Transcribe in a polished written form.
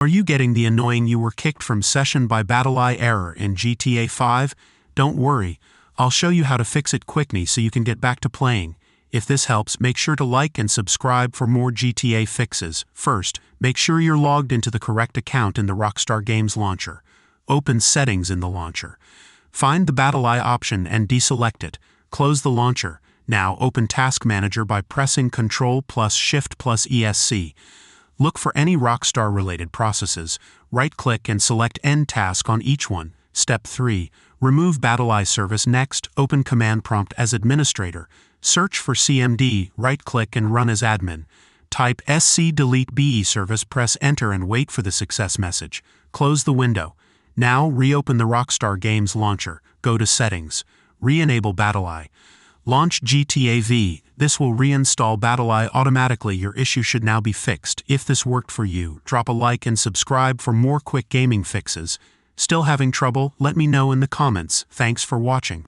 Are you getting the annoying "you were kicked from session by BattlEye" error in GTA 5? Don't worry, I'll show you how to fix it quickly so you can get back to playing. If this helps, make sure to like and subscribe for more GTA fixes. First, make sure you're logged into the correct account in the Rockstar Games launcher. Open Settings in the launcher. Find the BattlEye option and deselect it. Close the launcher. Now open Task Manager by pressing Ctrl+Shift+ESC. Look for any Rockstar-related processes. Right-click and select End Task on each one. Step 3. Remove BattlEye service. Next, open Command Prompt as Administrator. Search for CMD, right-click and run as admin. Type SC delete BE service, press Enter and wait for the success message. Close the window. Now reopen the Rockstar Games launcher. Go to Settings. Reenable BattlEye. Launch GTA V. This will reinstall BattlEye automatically. Your issue should now be fixed. If this worked for you, drop a like and subscribe for more quick gaming fixes. Still having trouble? Let me know in the comments. Thanks for watching.